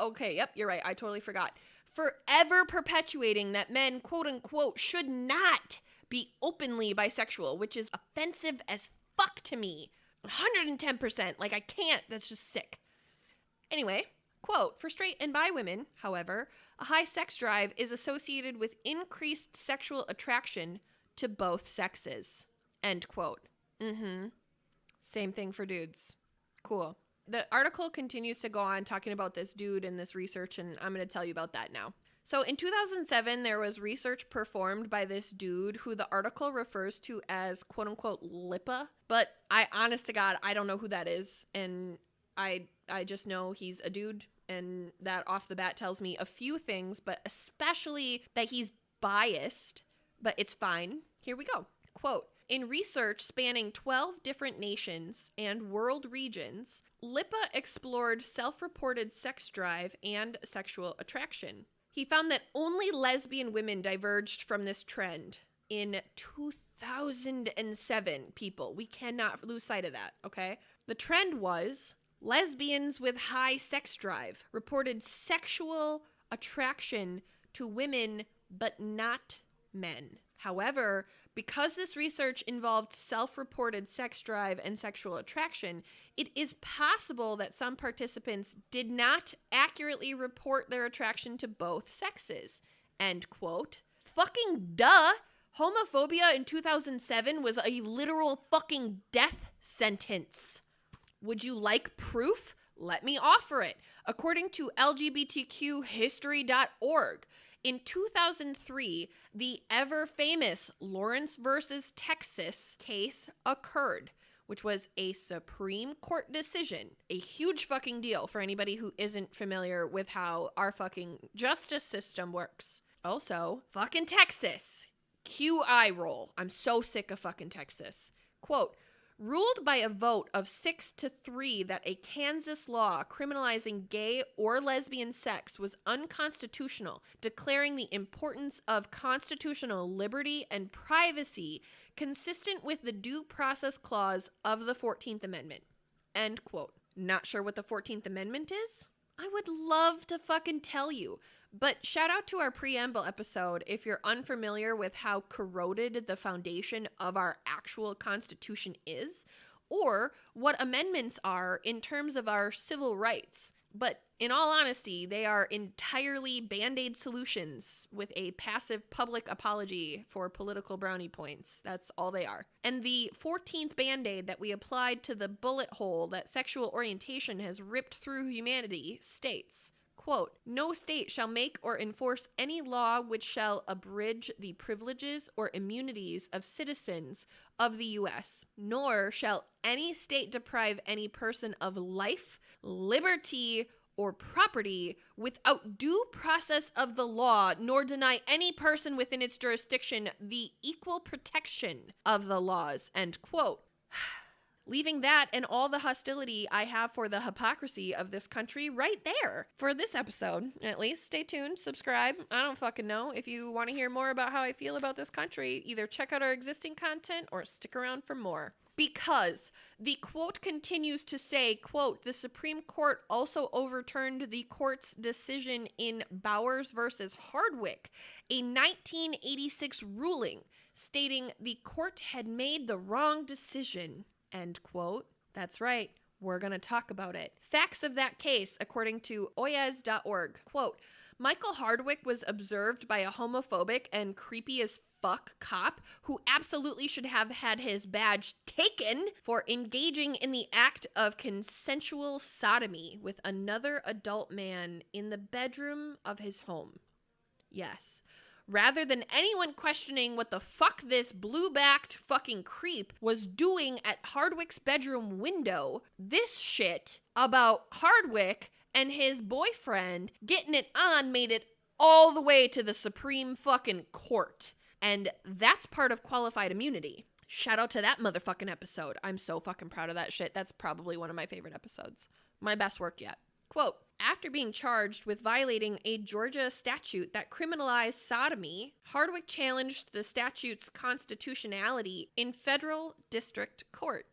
Okay, yep, you're right. I totally forgot. Forever perpetuating that men, quote unquote, should not be openly bisexual, which is offensive as fuck to me. 110%. Like, I can't. That's just sick. Anyway, quote, for straight and bi women, however, a high sex drive is associated with increased sexual attraction to both sexes. End quote. Same thing for dudes. Cool. The article continues to go on talking about this dude and this research, and I'm going to tell you about that now. So in 2007, there was research performed by this dude who the article refers to as quote unquote LIPA, but I, honest to God, I don't know who that is. And I just know he's a dude, and that off the bat tells me a few things, but especially that he's biased, but it's fine. Here we go. Quote, In research spanning 12 different nations and world regions, Lippa explored self-reported sex drive and sexual attraction. He found that only lesbian women diverged from this trend in 2007, people. We cannot lose sight of that, okay? The trend was lesbians with high sex drive reported sexual attraction to women, but not men. However, because this research involved self-reported sex drive and sexual attraction, it is possible that some participants did not accurately report their attraction to both sexes. End quote. Fucking duh! Homophobia in 2007 was a literal fucking death sentence. Would you like proof? Let me offer it. According to LGBTQhistory.org, in 2003, the ever-famous Lawrence versus Texas case occurred, which was a Supreme Court decision. A huge fucking deal for anybody who isn't familiar with how our fucking justice system works. Also, fucking Texas. QI roll. I'm so sick of fucking Texas. Quote, ruled by a vote of 6-3 that a Kansas law criminalizing gay or lesbian sex was unconstitutional, declaring the importance of constitutional liberty and privacy consistent with the Due Process Clause of the 14th Amendment. End quote. Not sure what the 14th Amendment is? I would love to fucking tell you. But shout out to our preamble episode if you're unfamiliar with how corroded the foundation of our actual Constitution is, or what amendments are in terms of our civil rights. But in all honesty, they are entirely Band-Aid solutions with a passive public apology for political brownie points. That's all they are. And the 14th Band-Aid that we applied to the bullet hole that sexual orientation has ripped through humanity states, quote, no state shall make or enforce any law which shall abridge the privileges or immunities of citizens of the U.S., nor shall any state deprive any person of life, liberty, or property without due process of the law, nor deny any person within its jurisdiction the equal protection of the laws, end quote. Leaving that and all the hostility I have for the hypocrisy of this country right there for this episode. At least stay tuned, subscribe. I don't fucking know. If you want to hear more about how I feel about this country, either check out our existing content or stick around for more. Because the quote continues to say, quote, the Supreme Court also overturned the court's decision in Bowers versus Hardwick, a 1986 ruling stating the court had made the wrong decision. End quote. That's right. We're going to talk about it. Facts of that case, according to oyez.org. Quote, Michael Hardwick was observed by a homophobic and creepy as fuck cop who absolutely should have had his badge taken for engaging in the act of consensual sodomy with another adult man in the bedroom of his home. Yes. Rather than anyone questioning what the fuck this blue-backed fucking creep was doing at Hardwick's bedroom window, this shit about Hardwick and his boyfriend getting it on made it all the way to the Supreme fucking Court. And that's part of qualified immunity. Shout out to that motherfucking episode. I'm so fucking proud of that shit. That's probably one of my favorite episodes. My best work yet. Quote, after being charged with violating a Georgia statute that criminalized sodomy, Hardwick challenged the statute's constitutionality in federal district court,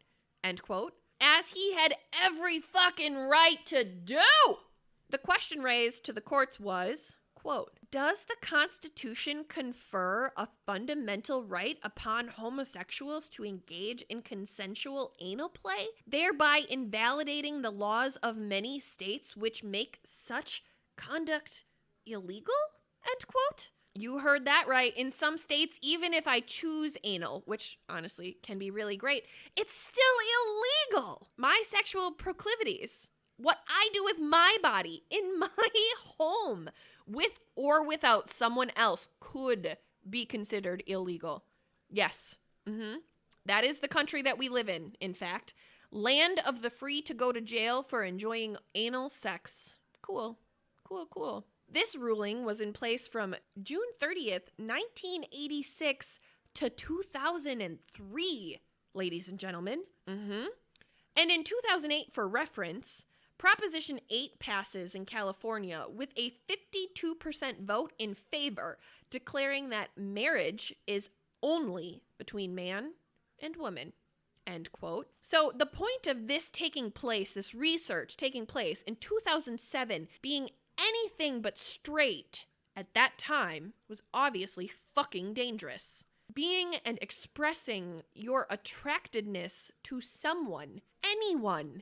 end quote, as he had every fucking right to do. The question raised to the courts was, quote, does the Constitution confer a fundamental right upon homosexuals to engage in consensual anal play, thereby invalidating the laws of many states which make such conduct illegal? End quote. You heard that right. In some states, even if I choose anal, which honestly can be really great, it's still illegal. My sexual proclivities, what I do with my body in my home, with or without someone else, could be considered illegal. Yes. That is the country that we live in fact. Land of the free to go to jail for enjoying anal sex. Cool. This ruling was in place from June 30th, 1986 to 2003, ladies and gentlemen. And in 2008, for reference, Proposition 8 passes in California with a 52% vote in favor, declaring that marriage is only between man and woman, end quote. So the point of this taking place, this research taking place in 2007, being anything but straight at that time, was obviously fucking dangerous. Being and expressing your attractedness to someone, anyone,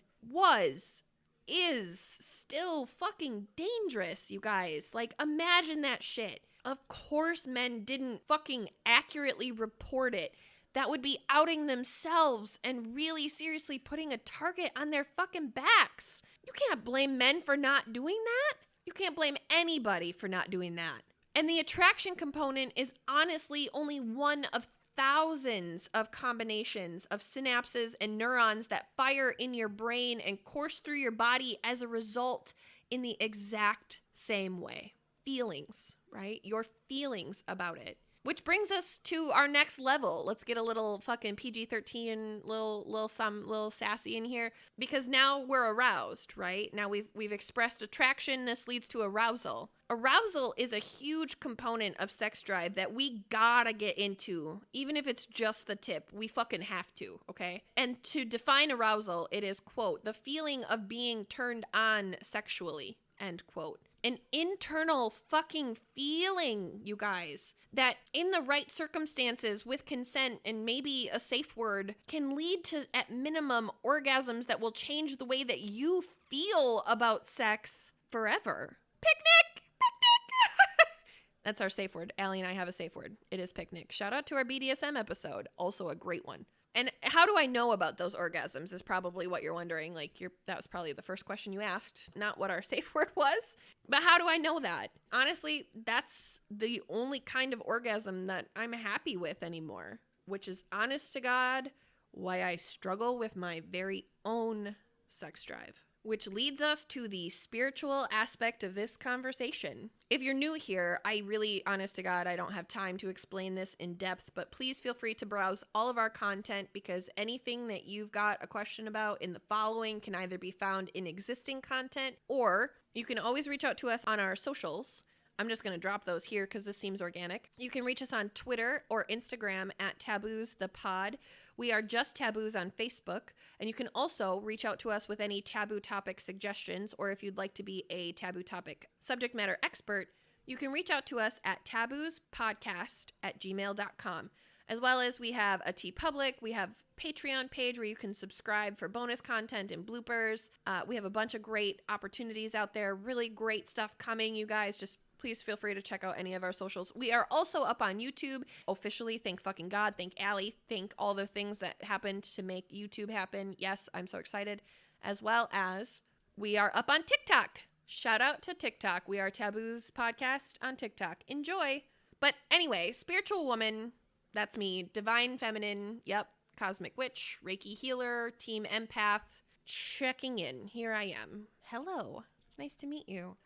is still fucking dangerous, you guys. Like, imagine that shit. Of course men didn't fucking accurately report it. That would be outing themselves and really seriously putting a target on their fucking backs. You can't blame men for not doing that. You can't blame anybody for not doing that. And the attraction component is honestly only one of thousands of combinations of synapses and neurons that fire in your brain and course through your body as a result in the exact same way. Feelings, right? Your feelings about it. Which brings us to our next level. Let's get a little fucking PG-13, little sassy in here, because now we're aroused, right? Now we've expressed attraction. This leads to arousal. Arousal is a huge component of sex drive that we gotta get into, even if it's just the tip. We fucking have to, okay? And to define arousal, it is, quote, the feeling of being turned on sexually, end quote. An internal fucking feeling, you guys, that in the right circumstances with consent and maybe a safe word can lead to, at minimum, orgasms that will change the way that you feel about sex forever. Picnic! That's our safe word. Allie and I have a safe word. It is picnic. Shout out to our BDSM episode. Also a great one. And how do I know about those orgasms is probably what you're wondering. Like, that was probably the first question you asked, not what our safe word was. But how do I know that? Honestly, that's the only kind of orgasm that I'm happy with anymore, which is, honest to God, why I struggle with my very own sex drive. Which leads us to the spiritual aspect of this conversation. If you're new here, I really, honest to God, I don't have time to explain this in depth, but please feel free to browse all of our content, because anything that you've got a question about in the following can either be found in existing content, or you can always reach out to us on our socials. I'm just going to drop those here because this seems organic. You can reach us on Twitter or Instagram at Taboos the Pod. We are just Taboos on Facebook, and you can also reach out to us with any taboo topic suggestions, or if you'd like to be a taboo topic subject matter expert, you can reach out to us at taboospodcast@gmail.com. As well as we have a TeePublic, we have Patreon page where you can subscribe for bonus content and bloopers. We have a bunch of great opportunities out there, really great stuff coming, you guys. Just please feel free to check out any of our socials. We are also up on YouTube officially. Thank fucking God. Thank Allie. Thank all the things that happened to make YouTube happen. Yes, I'm so excited. As well as we are up on TikTok. Shout out to TikTok. We are Taboos Podcast on TikTok. Enjoy. But anyway, spiritual woman, that's me. Divine feminine, yep. Cosmic witch, Reiki healer, team empath. Checking in. Here I am. Hello. Nice to meet you.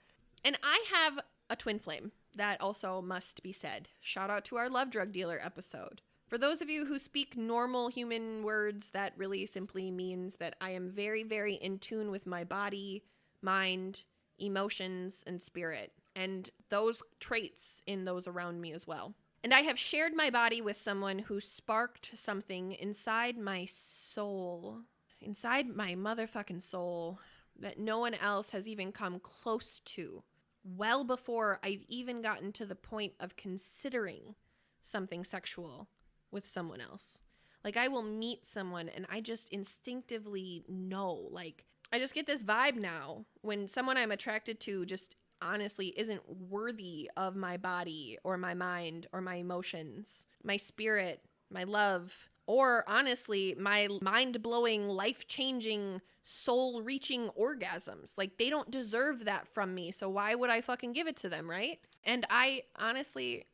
And I have a twin flame. That also must be said. Shout out to our love drug dealer episode. For those of you who speak normal human words, that really simply means that I am very, very in tune with my body, mind, emotions, and spirit, and those traits in those around me as well. And I have shared my body with someone who sparked something inside my soul, inside my motherfucking soul, that no one else has even come close to. Well before I've even gotten to the point of considering something sexual with someone else. Like, I will meet someone and I just instinctively know, like, I just get this vibe now when someone I'm attracted to just honestly isn't worthy of my body or my mind or my emotions, my spirit, my love, or honestly, my mind-blowing, life-changing, soul-reaching orgasms. Like, they don't deserve that from me, so why would I fucking give it to them, right? And I honestly,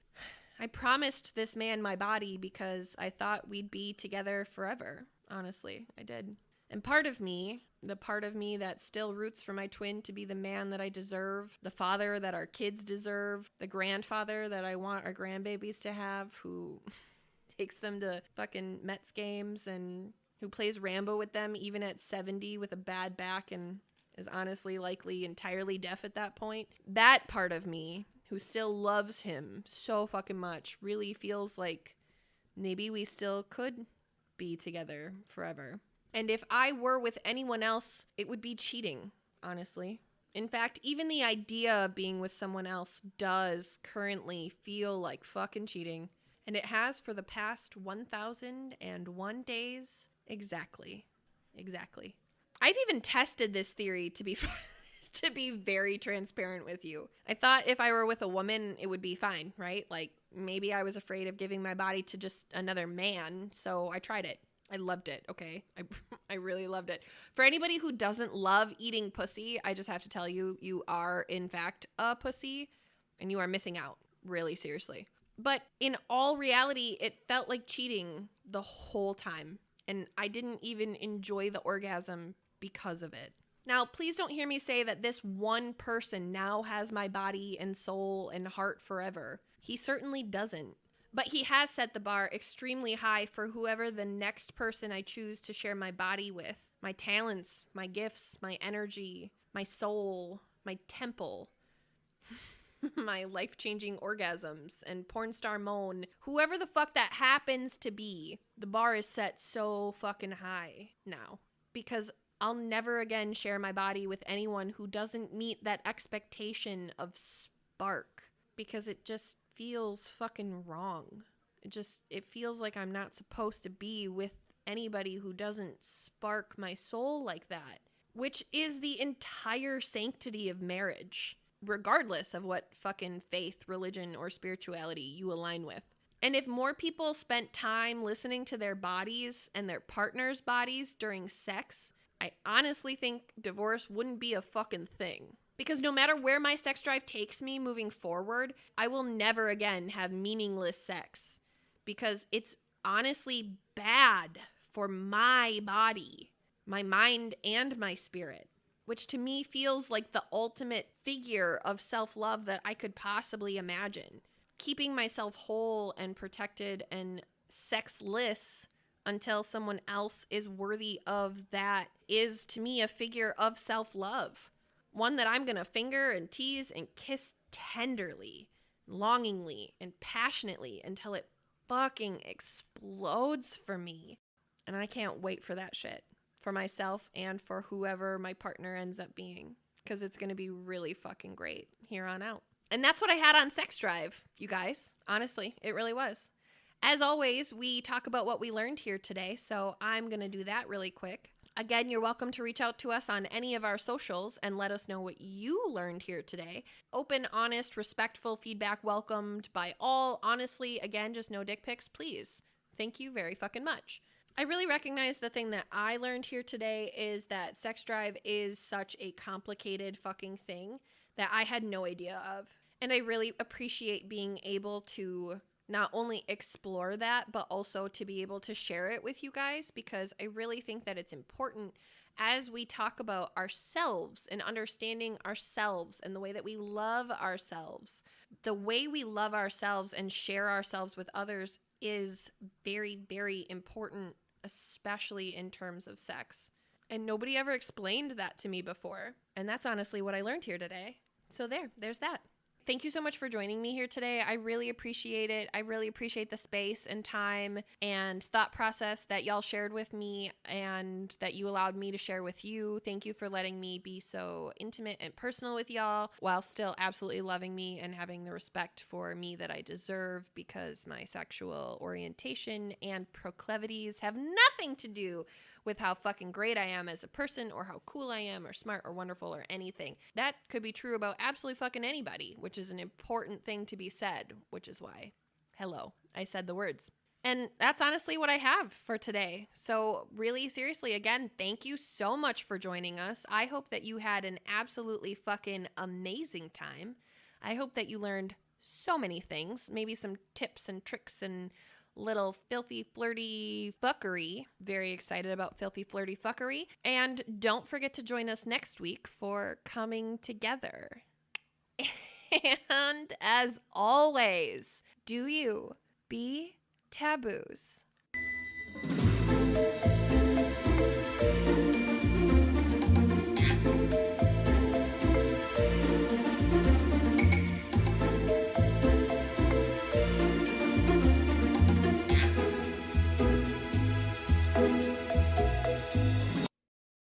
I promised this man my body because I thought we'd be together forever. Honestly, I did. And part of me, the part of me that still roots for my twin to be the man that I deserve, the father that our kids deserve, the grandfather that I want our grandbabies to have, who takes them to fucking Mets games and who plays Rambo with them even at 70 with a bad back and is honestly likely entirely deaf at that point. That part of me who still loves him so fucking much really feels like maybe we still could be together forever. And if I were with anyone else, it would be cheating, honestly. In fact, even the idea of being with someone else does currently feel like fucking cheating. And it has for the past 1,001 days. Exactly. I've even tested this theory to be to be very transparent with you. I thought if I were with a woman, it would be fine, right? Like maybe I was afraid of giving my body to just another man, so I tried it. I loved it, okay? I really loved it. For anybody who doesn't love eating pussy, I just have to tell you, you are in fact a pussy and you are missing out, really seriously. But in all reality, it felt like cheating the whole time. And I didn't even enjoy the orgasm because of it. Now, please don't hear me say that this one person now has my body and soul and heart forever. He certainly doesn't. But he has set the bar extremely high for whoever the next person I choose to share my body with. My talents, my gifts, my energy, my soul, my temple, my life-changing orgasms and porn star moan. Whoever the fuck that happens to be, the bar is set so fucking high now. Because I'll never again share my body with anyone who doesn't meet that expectation of spark. Because it just feels fucking wrong. It feels like I'm not supposed to be with anybody who doesn't spark my soul like that, which is the entire sanctity of marriage, regardless of what fucking faith, religion, or spirituality you align with. And if more people spent time listening to their bodies and their partner's bodies during sex, I honestly think divorce wouldn't be a fucking thing. Because no matter where my sex drive takes me moving forward, I will never again have meaningless sex. Because it's honestly bad for my body, my mind, and my spirit. Which to me feels like the ultimate figure of self-love that I could possibly imagine. Keeping myself whole and protected and sexless until someone else is worthy of that is to me a figure of self-love. One that I'm going to finger and tease and kiss tenderly, longingly, and passionately until it fucking explodes for me. And I can't wait for that shit. For myself and for whoever my partner ends up being. Because it's going to be really fucking great here on out. And that's what I had on Sex Drive, you guys. Honestly, it really was. As always, we talk about what we learned here today. So I'm going to do that really quick. Again, you're welcome to reach out to us on any of our socials and let us know what you learned here today. Open, honest, respectful feedback welcomed by all. Honestly, again, just no dick pics, please. Thank you very fucking much. I really recognize the thing that I learned here today is that sex drive is such a complicated fucking thing that I had no idea of. And I really appreciate being able to not only explore that, but also to be able to share it with you guys, because I really think that it's important as we talk about ourselves and understanding ourselves and the way that we love ourselves. The way we love ourselves and share ourselves with others is very, very important, especially in terms of sex. And nobody ever explained that to me before. And that's honestly what I learned here today. So there's that. Thank you so much for joining me here today. I really appreciate it. I really appreciate the space and time and thought process that y'all shared with me and that you allowed me to share with you. Thank you for letting me be so intimate and personal with y'all while still absolutely loving me and having the respect for me that I deserve, because my sexual orientation and proclivities have nothing to do with how fucking great I am as a person or how cool I am or smart or wonderful or anything. That could be true about absolutely fucking anybody, which is an important thing to be said, which is why, hello, I said the words. And that's honestly what I have for today. So really, seriously, again, thank you so much for joining us. I hope that you had an absolutely fucking amazing time. I hope that you learned so many things, maybe some tips and tricks and little filthy, flirty fuckery. Very excited about filthy, flirty fuckery. And don't forget to join us next week for Coming Together. And as always, do you be taboos.